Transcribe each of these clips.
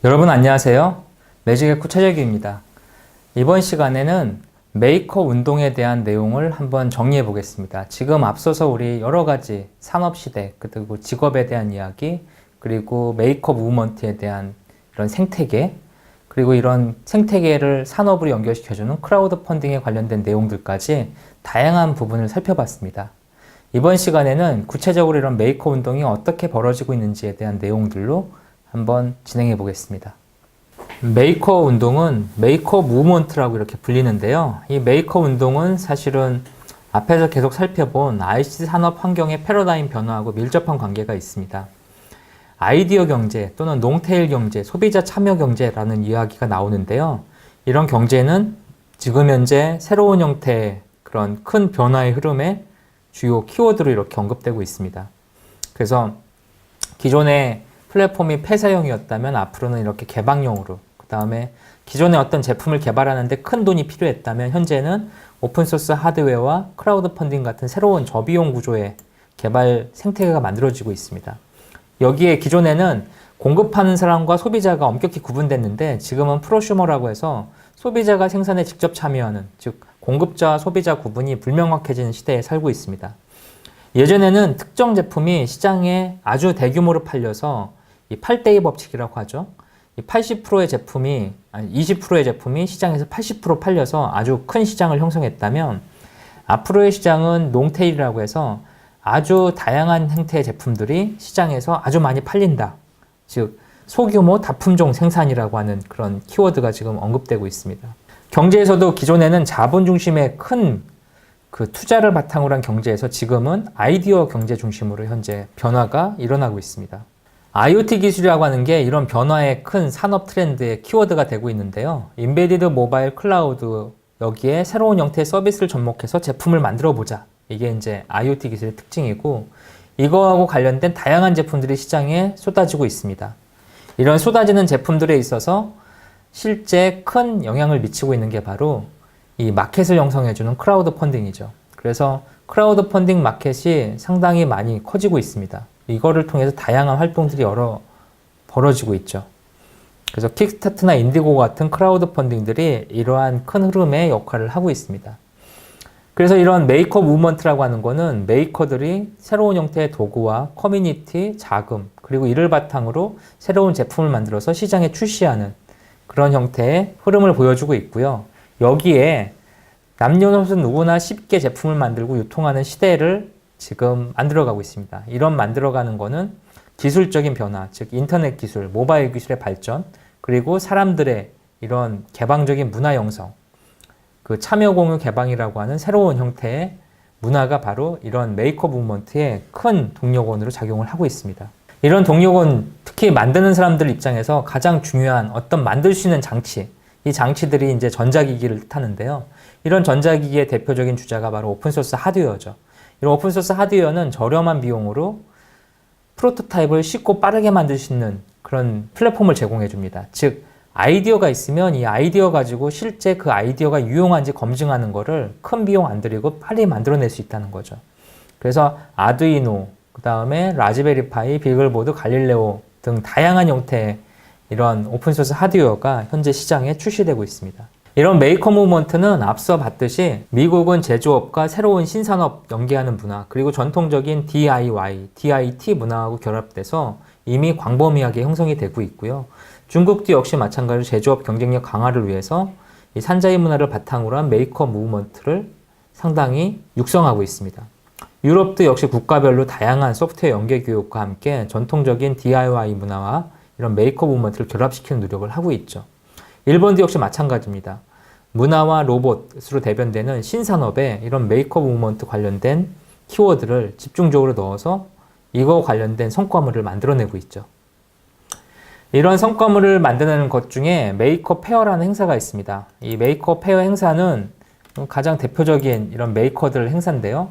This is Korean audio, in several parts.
여러분 안녕하세요. 매직의코 최재규입니다. 이번 시간에는 메이커 운동에 대한 내용을 한번 정리해 보겠습니다. 지금 앞서서 우리 여러 가지 산업시대, 그리고 직업에 대한 이야기, 그리고 메이커 무브먼트에 대한 이런 생태계, 그리고 이런 생태계를 산업으로 연결시켜주는 크라우드 펀딩에 관련된 내용들까지 다양한 부분을 살펴봤습니다. 이번 시간에는 구체적으로 이런 메이커 운동이 어떻게 벌어지고 있는지에 대한 내용들로 한번 진행해 보겠습니다. 메이커 운동은 메이커 무브먼트라고 이렇게 불리는데요. 이 메이커 운동은 사실은 앞에서 계속 살펴본 ICT 산업 환경의 패러다임 변화하고 밀접한 관계가 있습니다. 아이디어 경제 또는 롱테일 경제, 소비자 참여 경제라는 이야기가 나오는데요. 이런 경제는 지금 현재 새로운 형태의 그런 큰 변화의 흐름의 주요 키워드로 이렇게 언급되고 있습니다. 그래서 기존의 플랫폼이 폐쇄형이었다면 앞으로는 이렇게 개방형으로, 그 다음에 기존에 어떤 제품을 개발하는데 큰 돈이 필요했다면 현재는 오픈소스 하드웨어와 크라우드 펀딩 같은 새로운 저비용 구조의 개발 생태계가 만들어지고 있습니다. 여기에 기존에는 공급하는 사람과 소비자가 엄격히 구분됐는데 지금은 프로슈머라고 해서 소비자가 생산에 직접 참여하는, 즉 공급자와 소비자 구분이 불명확해지는 시대에 살고 있습니다. 예전에는 특정 제품이 시장에 아주 대규모로 팔려서 이 8대2 법칙이라고 하죠. 이 80%의 제품이, 아니 20%의 제품이 시장에서 80% 팔려서 아주 큰 시장을 형성했다면 앞으로의 시장은 롱테일이라고 해서 아주 다양한 형태의 제품들이 시장에서 아주 많이 팔린다. 즉 소규모 다품종 생산이라고 하는 그런 키워드가 지금 언급되고 있습니다. 경제에서도 기존에는 자본 중심의 큰 그 투자를 바탕으로 한 경제에서 지금은 아이디어 경제 중심으로 현재 변화가 일어나고 있습니다. IoT 기술이라고 하는 게 이런 변화의 큰 산업 트렌드의 키워드가 되고 있는데요. 인베디드 모바일 클라우드, 여기에 새로운 형태의 서비스를 접목해서 제품을 만들어 보자. 이게 이제 IoT 기술의 특징이고, 이거하고 관련된 다양한 제품들이 시장에 쏟아지고 있습니다. 이런 쏟아지는 제품들에 있어서 실제 큰 영향을 미치고 있는 게 바로 이 마켓을 형성해주는 크라우드 펀딩이죠. 그래서 크라우드 펀딩 마켓이 상당히 많이 커지고 있습니다. 이거를 통해서 다양한 활동들이 벌어지고 있죠. 그래서 킥스타트나 인디고 같은 크라우드 펀딩들이 이러한 큰 흐름의 역할을 하고 있습니다. 그래서 이런 메이커 무브먼트라고 하는 거는 메이커들이 새로운 형태의 도구와 커뮤니티, 자금, 그리고 이를 바탕으로 새로운 제품을 만들어서 시장에 출시하는 그런 형태의 흐름을 보여주고 있고요. 여기에 남녀노소 누구나 쉽게 제품을 만들고 유통하는 시대를 지금 만들어가고 있습니다. 이런 만들어가는 거는 기술적인 변화, 즉 인터넷 기술, 모바일 기술의 발전, 그리고 사람들의 이런 개방적인 문화 형성, 그 참여 공유 개방이라고 하는 새로운 형태의 문화가 바로 이런 메이커 무브먼트의 큰 동력원으로 작용을 하고 있습니다. 이런 동력원, 특히 만드는 사람들 입장에서 가장 중요한 어떤 만들 수 있는 장치, 이 장치들이 이제 전자기기를 뜻하는데요. 이런 전자기기의 대표적인 주자가 바로 오픈소스 하드웨어죠. 이런 오픈소스 하드웨어는 저렴한 비용으로 프로토타입을 쉽고 빠르게 만들 수 있는 그런 플랫폼을 제공해 줍니다. 즉 아이디어가 있으면 이 아이디어 가지고 실제 그 아이디어가 유용한지 검증하는 거를 큰 비용 안 들이고 빨리 만들어낼 수 있다는 거죠. 그래서 아두이노, 그 다음에 라즈베리파이, 비글보드, 갈릴레오 등 다양한 형태의 이런 오픈소스 하드웨어가 현재 시장에 출시되고 있습니다. 이런 메이커 무브먼트는 앞서 봤듯이 미국은 제조업과 새로운 신산업 연계하는 문화, 그리고 전통적인 DIY, DIT 문화하고 결합돼서 이미 광범위하게 형성이 되고 있고요. 중국도 역시 마찬가지로 제조업 경쟁력 강화를 위해서 이 산자이 문화를 바탕으로 한 메이커 무브먼트를 상당히 육성하고 있습니다. 유럽도 역시 국가별로 다양한 소프트웨어 연계 교육과 함께 전통적인 DIY 문화와 이런 메이커 무브먼트를 결합시키는 노력을 하고 있죠. 일본도 역시 마찬가지입니다. 문화와 로봇으로 대변되는 신산업에 이런 메이커 무브먼트 관련된 키워드를 집중적으로 넣어서 이거 관련된 성과물을 만들어내고 있죠. 이런 성과물을 만드는 것 중에 메이커 페어라는 행사가 있습니다. 이 메이커 페어 행사는 가장 대표적인 이런 메이커들 행사인데요.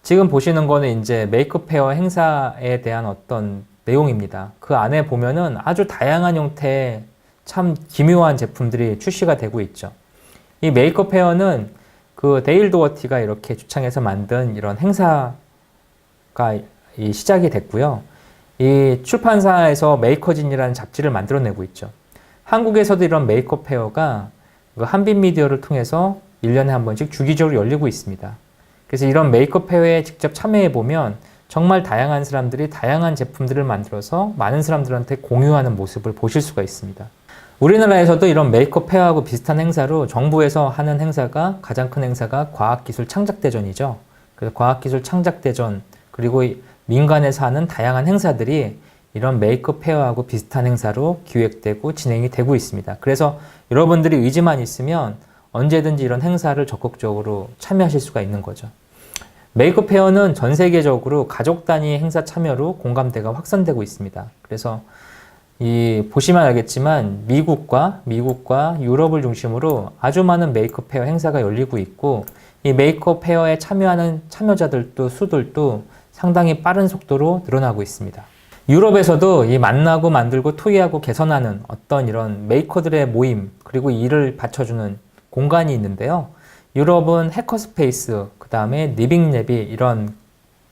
지금 보시는 거는 이제 메이커 페어 행사에 대한 어떤 내용입니다. 그 안에 보면은 아주 다양한 형태의 참 기묘한 제품들이 출시가 되고 있죠. 이 메이커 페어는 그 데일 도어티가 이렇게 주창해서 만든 이런 행사가 시작이 됐고요. 이 출판사에서 메이커진이라는 잡지를 만들어내고 있죠. 한국에서도 이런 메이커 페어가 한빛미디어를 통해서 1년에 한 번씩 주기적으로 열리고 있습니다. 그래서 이런 메이커 페어에 직접 참여해 보면 정말 다양한 사람들이 다양한 제품들을 만들어서 많은 사람들한테 공유하는 모습을 보실 수가 있습니다. 우리나라에서도 이런 메이커 페어하고 비슷한 행사로 정부에서 하는 행사가 가장 큰 행사가 과학기술 창작대전이죠. 그래서 과학기술 창작대전 그리고 민간에서 하는 다양한 행사들이 이런 메이커 페어하고 비슷한 행사로 기획되고 진행이 되고 있습니다. 그래서 여러분들이 의지만 있으면 언제든지 이런 행사를 적극적으로 참여하실 수가 있는 거죠. 메이커 페어는 전 세계적으로 가족 단위 행사 참여로 공감대가 확산되고 있습니다. 그래서 보시면 알겠지만 미국과 유럽을 중심으로 아주 많은 메이커 페어 행사가 열리고 있고 이 메이커 페어에 참여하는 참여자들도 수들도 상당히 빠른 속도로 늘어나고 있습니다. 유럽에서도 이 만나고 만들고 토의하고 개선하는 어떤 이런 메이커들의 모임 그리고 이를 받쳐주는 공간이 있는데요. 유럽은 해커스페이스, 그 다음에 리빙랩이 이런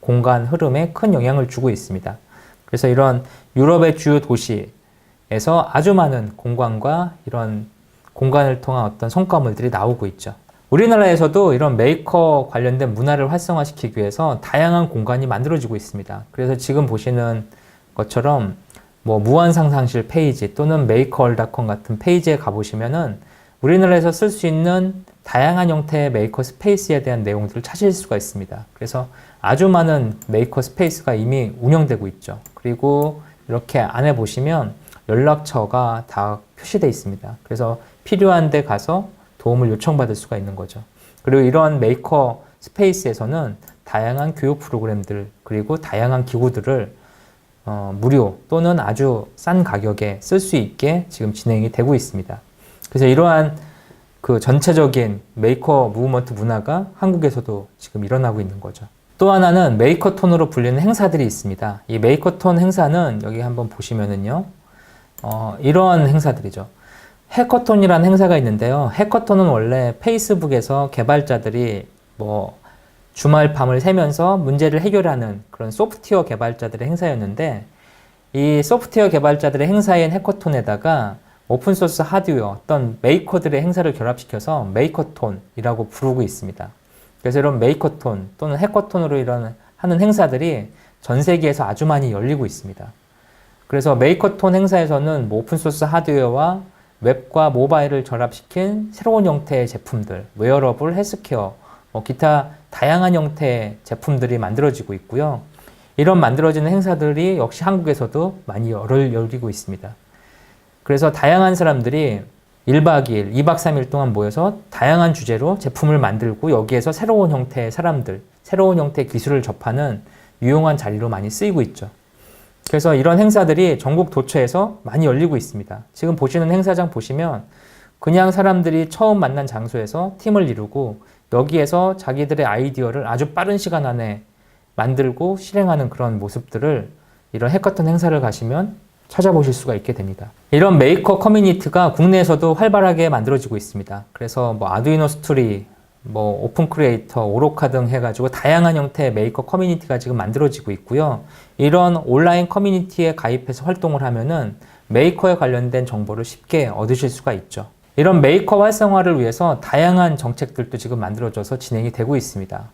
공간 흐름에 큰 영향을 주고 있습니다. 그래서 이런 유럽의 주요 도시에서 아주 많은 공간과 이런 공간을 통한 어떤 성과물들이 나오고 있죠. 우리나라에서도 이런 메이커 관련된 문화를 활성화시키기 위해서 다양한 공간이 만들어지고 있습니다. 그래서 지금 보시는 것처럼 무한상상실 페이지 또는 메이커얼닷컴 같은 페이지에 가보시면은 우리나라에서 쓸 수 있는 다양한 형태의 메이커 스페이스에 대한 내용들을 찾으실 수가 있습니다. 그래서 아주 많은 메이커 스페이스가 이미 운영되고 있죠. 그리고 이렇게 안에 보시면 연락처가 다 표시되어 있습니다. 그래서 필요한 데 가서 도움을 요청받을 수가 있는 거죠. 그리고 이러한 메이커 스페이스에서는 다양한 교육 프로그램들 그리고 다양한 기구들을 무료 또는 아주 싼 가격에 쓸 수 있게 지금 진행이 되고 있습니다. 그래서 이러한 그 전체적인 메이커 무브먼트 문화가 한국에서도 지금 일어나고 있는 거죠. 또 하나는 메이커톤으로 불리는 행사들이 있습니다. 이 메이커톤 행사는 여기 한번 보시면은요, 이런 행사들이죠. 해커톤이라는 행사가 있는데요. 해커톤은 원래 페이스북에서 개발자들이 주말 밤을 새면서 문제를 해결하는 그런 소프트웨어 개발자들의 행사였는데 이 소프트웨어 개발자들의 행사인 해커톤에다가 오픈소스 하드웨어, 어떤 메이커들의 행사를 결합시켜서 메이커톤이라고 부르고 있습니다. 그래서 이런 메이커톤 또는 해커톤으로 하는 행사들이 전 세계에서 아주 많이 열리고 있습니다. 그래서 메이커톤 행사에서는 오픈소스 하드웨어와 웹과 모바일을 결합시킨 새로운 형태의 제품들, 웨어러블, 헬스케어, 기타 다양한 형태의 제품들이 만들어지고 있고요. 이런 만들어지는 행사들이 역시 한국에서도 많이 열리고 있습니다. 그래서 다양한 사람들이 1박 2일, 2박 3일 동안 모여서 다양한 주제로 제품을 만들고 여기에서 새로운 형태의 사람들, 새로운 형태의 기술을 접하는 유용한 자리로 많이 쓰이고 있죠. 그래서 이런 행사들이 전국 도처에서 많이 열리고 있습니다. 지금 보시는 행사장 보시면 그냥 사람들이 처음 만난 장소에서 팀을 이루고 여기에서 자기들의 아이디어를 아주 빠른 시간 안에 만들고 실행하는 그런 모습들을 이런 해커톤 행사를 가시면 찾아보실 수가 있게 됩니다. 이런 메이커 커뮤니티가 국내에서도 활발하게 만들어지고 있습니다. 그래서 아두이노 스토리, 오픈 크리에이터, 오로카 등 해가지고 다양한 형태의 메이커 커뮤니티가 지금 만들어지고 있고요. 이런 온라인 커뮤니티에 가입해서 활동을 하면은 메이커에 관련된 정보를 쉽게 얻으실 수가 있죠. 이런 메이커 활성화를 위해서 다양한 정책들도 지금 만들어져서 진행이 되고 있습니다.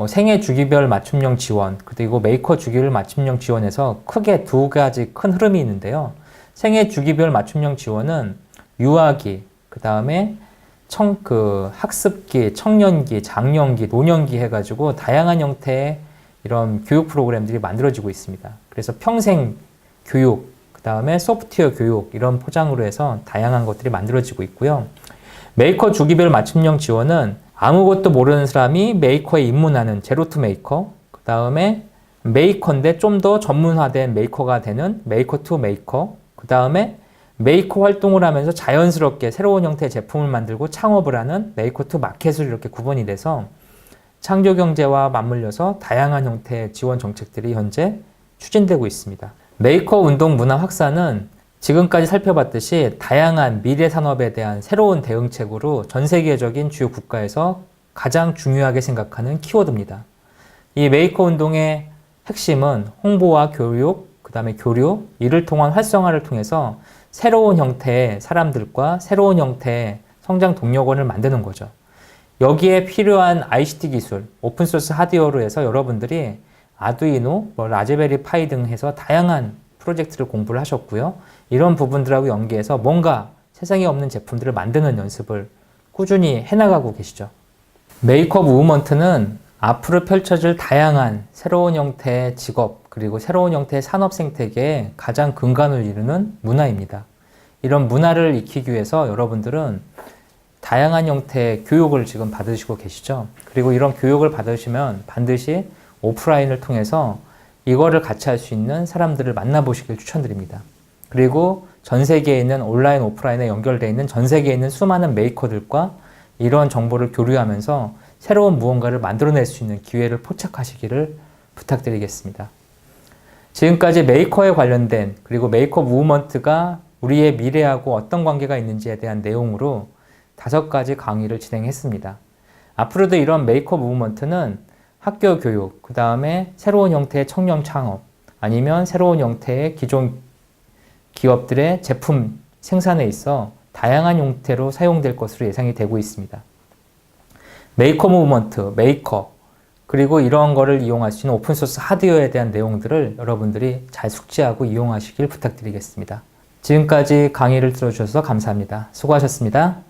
생애 주기별 맞춤형 지원, 그리고 메이커 주기별 맞춤형 지원에서 크게 두 가지 큰 흐름이 있는데요. 생애 주기별 맞춤형 지원은 유아기, 그 다음에 학습기, 청년기, 장년기, 노년기 해가지고 다양한 형태의 이런 교육 프로그램들이 만들어지고 있습니다. 그래서 평생 교육, 그 다음에 소프트웨어 교육 이런 포장으로 해서 다양한 것들이 만들어지고 있고요. 메이커 주기별 맞춤형 지원은 아무것도 모르는 사람이 메이커에 입문하는 제로 투 메이커, 그 다음에 메이커인데 좀 더 전문화된 메이커가 되는 메이커 투 메이커, 그 다음에 메이커 활동을 하면서 자연스럽게 새로운 형태의 제품을 만들고 창업을 하는 메이커 투 마켓으로 이렇게 구분이 돼서 창조 경제와 맞물려서 다양한 형태의 지원 정책들이 현재 추진되고 있습니다. 메이커 운동 문화 확산은 지금까지 살펴봤듯이 다양한 미래 산업에 대한 새로운 대응책으로 전 세계적인 주요 국가에서 가장 중요하게 생각하는 키워드입니다. 이 메이커 운동의 핵심은 홍보와 교육, 그 다음에 교류, 이를 통한 활성화를 통해서 새로운 형태의 사람들과 새로운 형태의 성장 동력원을 만드는 거죠. 여기에 필요한 ICT 기술, 오픈소스 하드웨어로 해서 여러분들이 아두이노, 라즈베리 파이 등 해서 다양한 프로젝트를 공부를 하셨고요. 이런 부분들하고 연계해서 뭔가 세상에 없는 제품들을 만드는 연습을 꾸준히 해나가고 계시죠. 메이크업 무브먼트는 앞으로 펼쳐질 다양한 새로운 형태의 직업 그리고 새로운 형태의 산업 생태계의 가장 근간을 이루는 문화입니다. 이런 문화를 익히기 위해서 여러분들은 다양한 형태의 교육을 지금 받으시고 계시죠. 그리고 이런 교육을 받으시면 반드시 오프라인을 통해서 이거를 같이 할 수 있는 사람들을 만나보시길 추천드립니다. 그리고 전 세계에 있는 온라인, 오프라인에 연결되어 있는 전 세계에 있는 수많은 메이커들과 이런 정보를 교류하면서 새로운 무언가를 만들어낼 수 있는 기회를 포착하시기를 부탁드리겠습니다. 지금까지 메이커에 관련된 그리고 메이커 무브먼트가 우리의 미래하고 어떤 관계가 있는지에 대한 내용으로 5가지 강의를 진행했습니다. 앞으로도 이런 메이커 무브먼트는 학교 교육, 그 다음에 새로운 형태의 청년 창업, 아니면 새로운 형태의 기존 기업들의 제품 생산에 있어 다양한 형태로 사용될 것으로 예상이 되고 있습니다. 메이커 무브먼트, 메이커, 그리고 이러한 거를 이용할 수 있는 오픈소스 하드웨어에 대한 내용들을 여러분들이 잘 숙지하고 이용하시길 부탁드리겠습니다. 지금까지 강의를 들어주셔서 감사합니다. 수고하셨습니다.